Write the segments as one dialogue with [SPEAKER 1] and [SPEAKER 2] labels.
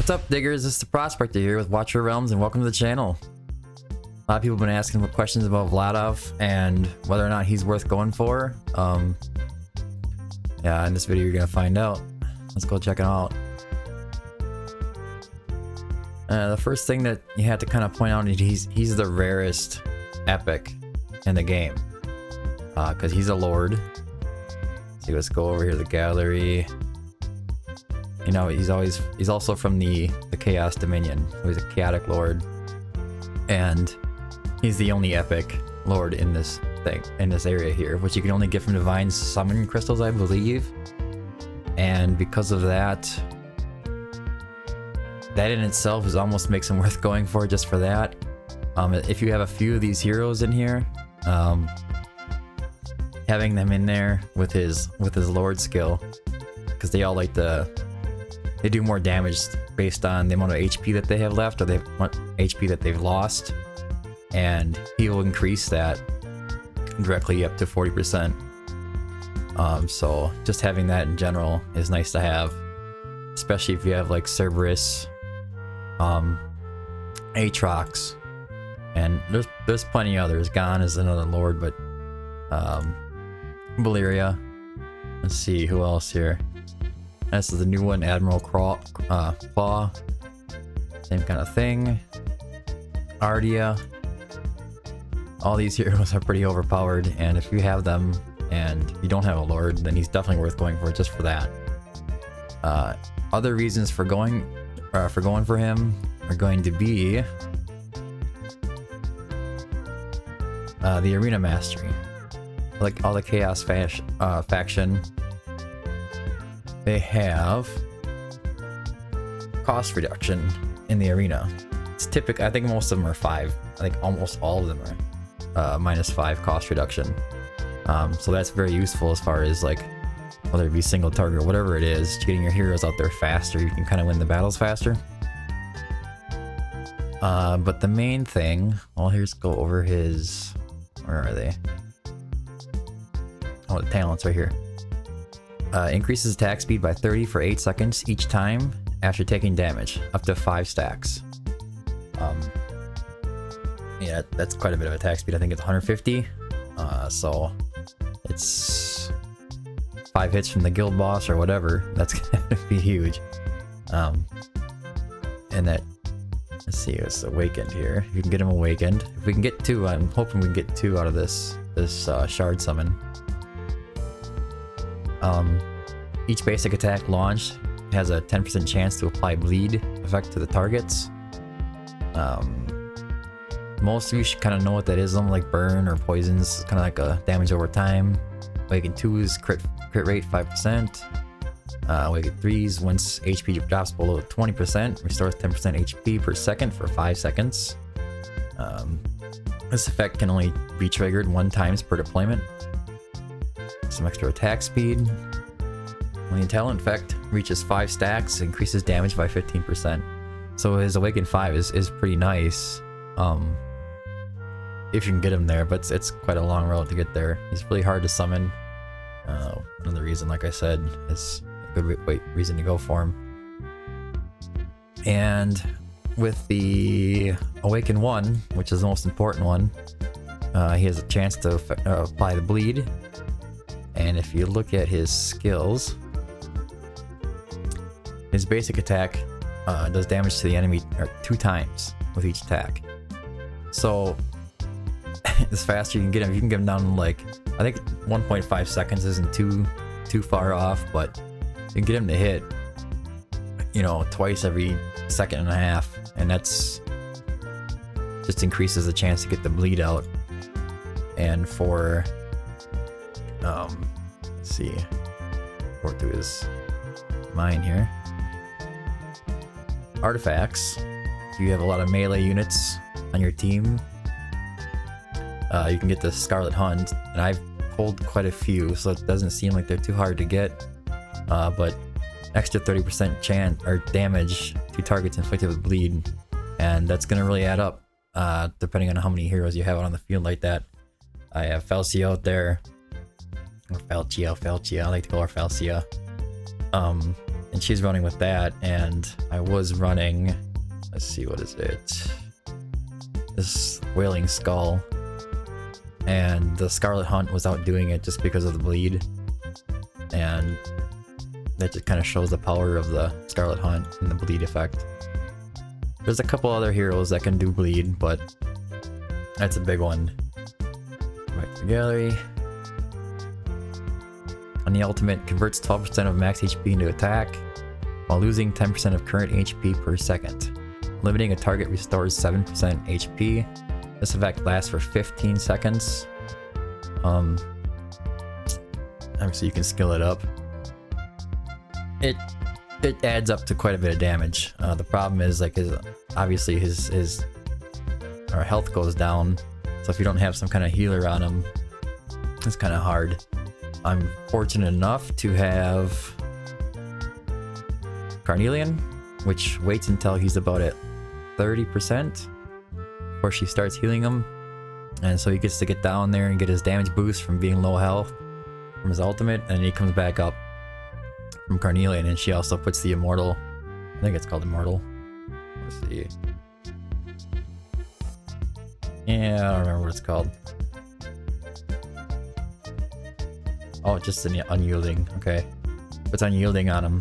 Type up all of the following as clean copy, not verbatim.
[SPEAKER 1] What's up, diggers? This is the Prospector here with Watcher Realms, and welcome to the channel. A lot of people have been asking questions about Vladov and whether or not he's worth going for. Yeah, in this video you're gonna find out. Let's go check it out. The first thing that you have to kind of point out is he's the rarest epic in the game, because he's a lord. So let's go over here to the gallery. You know, he's also from the Chaos Dominion. So he's a chaotic lord, and he's the only epic lord in this area here, which you can only get from divine summon crystals, I believe. And because of that in itself is almost makes him worth going for just for that. If you have a few of these heroes in here, having them in there with his lord skill, because they all like they do more damage based on the amount of HP that they have left, or the HP that they've lost, and he will increase that directly up to 40%. So just having that in general is nice to have, especially if you have like Cerberus, Aatrox, and there's plenty others. Gon is another lord, but Valyria. Let's see who else here. This is the new one, Admiral Claw. Same kind of thing. Ardea. All these heroes are pretty overpowered, and if you have them and you don't have a lord, then he's definitely worth going for just for that. Other reasons for going for him are going to be the arena mastery. Like all the Chaos faction, they have cost reduction in the arena. It's typical. I think most of them are 5. I think almost all of them are -5 cost reduction. So that's very useful as far as like whether it be single target or whatever it is, getting your heroes out there faster. You can kind of win the battles faster. But the main thing, well, here's go over his. Where are they? Oh, the talents right here. Increases attack speed by 30 for 8 seconds each time after taking damage, up to 5 stacks. Yeah, that's quite a bit of attack speed. I think it's 150. So it's 5 hits from the guild boss or whatever. That's gonna be huge. And that, let's see, it's awakened here. You can get him awakened. If we can get 2, I'm hoping we can get 2 out of this shard summon. Each basic attack launched has a 10% chance to apply bleed effect to the targets. Most of you should kind of know what that is. Like burn or poisons, it's kind of like a damage over time. Awaken 2 is crit rate 5%. Awaken 3s, once HP drops below 20%, restores 10% HP per second for 5 seconds. This effect can only be triggered 1 time per deployment. Some extra attack speed. When the talent effect reaches 5 stacks, increases damage by 15%. So his Awaken 5 is pretty nice, if you can get him there, but it's quite a long road to get there. He's really hard to summon. Another reason, like I said, is a good reason to go for him. And with the Awaken 1, which is the most important one, he has a chance to apply the bleed. And if you look at his skills, his basic attack does damage to the enemy 2 times with each attack. So as fast as you can get him, you can get him down in like, I think 1.5 seconds isn't too far off, but you can get him to hit, you know, twice every 1.5 seconds, and that's just increases the chance to get the bleed out. And for let's see, work through his mind here. Artifacts. If you have a lot of melee units on your team, you can get the Scarlet Hunt, and I've pulled quite a few, so it doesn't seem like they're too hard to get. But extra 30% chance or damage to targets inflicted with bleed, and that's gonna really add up, depending on how many heroes you have out on the field like that. I have Falcia out there, or Falcia, I like to call her Falcia. And and she's running with that, and I was running, let's see, what is it? This Wailing Skull, and the Scarlet Hunt was outdoing it just because of the bleed, and that just kind of shows the power of the Scarlet Hunt and the bleed effect. There's a couple other heroes that can do bleed, but that's a big one. Back to the gallery. On the ultimate, converts 12% of max HP into attack, while losing 10% of current HP per second. Limiting a target restores 7% HP. This effect lasts for 15 seconds. Obviously you can skill it up. It adds up to quite a bit of damage. The problem is, like, obviously his health goes down, so if you don't have some kind of healer on him, it's kind of hard. I'm fortunate enough to have Carnelian, which waits until he's about at 30% before she starts healing him, and so he gets to get down there and get his damage boost from being low health from his ultimate, and he comes back up from Carnelian, and she also puts the Immortal, I think it's called Immortal, let's see, yeah, I don't remember what it's called. Oh, just an Unyielding, okay. Puts Unyielding on him,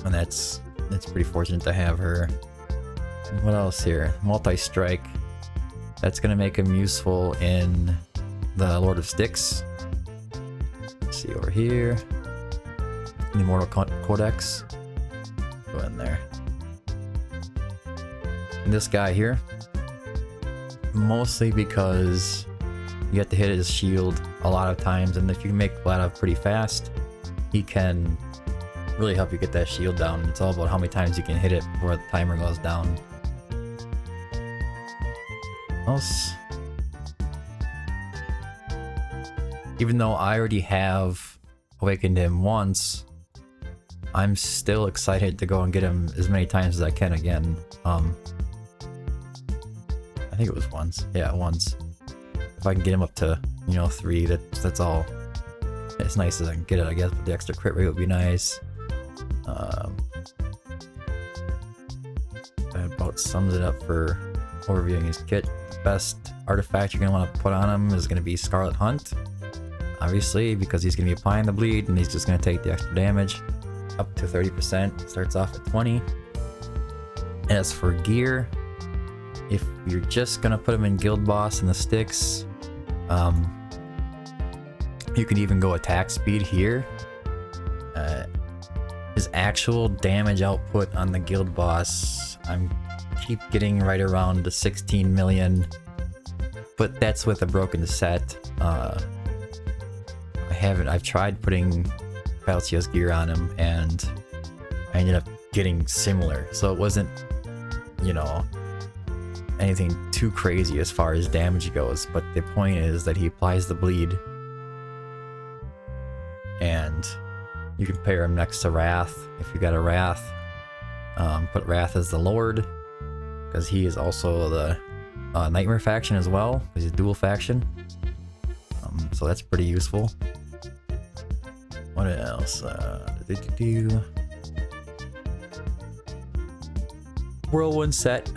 [SPEAKER 1] and that's pretty fortunate to have her. What else here? Multi-strike. That's gonna make him useful in the Lord of Sticks. Let's see over here. The Immortal Codex. Go in there. And this guy here, mostly because you have to hit his shield a lot of times, and if you make Vladov pretty fast, he can really help you get that shield down. It's all about how many times you can hit it before the timer goes down. Else, even though I already have awakened him once, I'm still excited to go and get him as many times as I can again. I think it was once. Yeah, once. If I can get him up to, 3, that's all. As nice as I can get it, I guess, but the extra crit rate would be nice. That about sums it up for overviewing his kit. The best artifact you're going to want to put on him is going to be Scarlet Hunt. Obviously, because he's going to be applying the bleed, and he's just going to take the extra damage. Up to 30%, starts off at 20. As for gear, if you're just going to put him in Guild Boss and the sticks, you can even go attack speed here. His actual damage output on the Guild Boss, keep getting right around the 16 million, but that's with a broken set. I've tried putting Falcia's gear on him, and I ended up getting similar, so it wasn't, anything too crazy as far as damage goes, but the point is that he applies the bleed, and you can pair him next to Wrath if you got a Wrath. Put Wrath as the Lord, because he is also the Nightmare faction as well. He's a dual faction, so that's pretty useful. What else? Whirlwind set,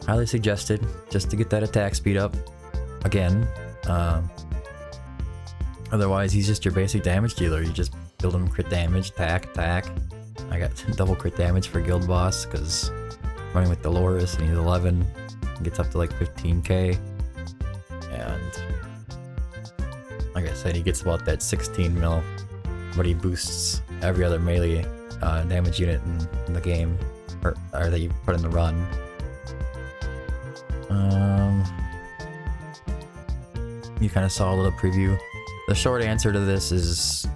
[SPEAKER 1] highly suggested, just to get that attack speed up. Again, otherwise he's just your basic damage dealer. You just build him crit damage, attack. I got double crit damage for Guild Boss because running with Dolores, and he's 11, and gets up to like 15k, and like I said, he gets about that 16 mil, but he boosts every other melee damage unit in the game, or that you put in the run. You kind of saw a little preview. The short answer to this is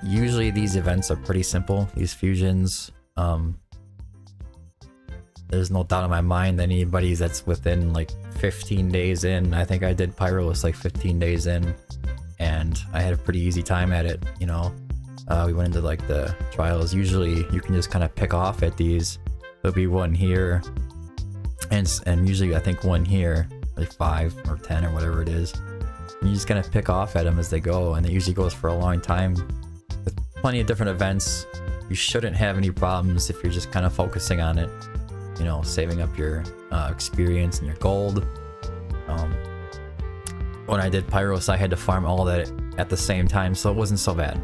[SPEAKER 1] usually these events are pretty simple, these fusions. There's no doubt in my mind that anybody that's within like 15 days in, I think I did Pyrolis like 15 days in, and I had a pretty easy time at it, we went into like the trials. Usually you can just kind of pick off at these. There'll be one here, and usually I think one here, like 5 or 10 or whatever it is. And you just kind of pick off at them as they go, and it usually goes for a long time with plenty of different events. you shouldn't have any problems if you're just kind of focusing on it. You know, saving up your experience and your gold. When I did Pyros, I had to farm all that at the same time, so it wasn't so bad.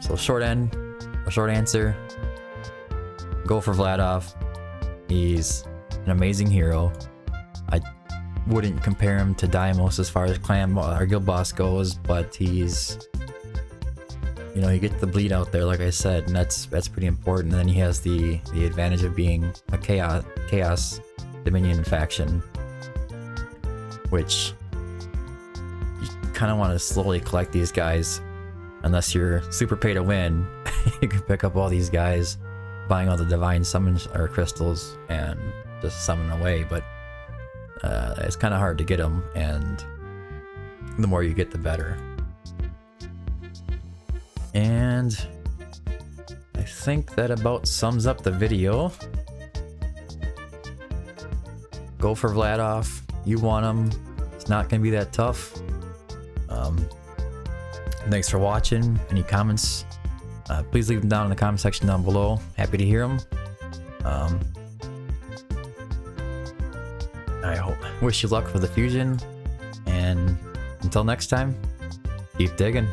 [SPEAKER 1] So short answer, go for Vladov. He's an amazing hero. I wouldn't compare him to Deimos as far as clan or guild boss goes, but he's, you know, you get the bleed out there, like I said, and that's pretty important. And then he has the advantage of being a chaos Dominion faction, which you kind of want to slowly collect these guys. Unless you're super pay to win, you can pick up all these guys, buying all the divine summons or crystals and just summon away. But it's kind of hard to get them, and the more you get, the better. And I think that about sums up the video. Go for Vladov. You want him. It's not going to be that tough. Thanks for watching. Any comments, please leave them down in the comment section down below. Happy to hear them. I wish you luck for the fusion, and until next time, keep digging.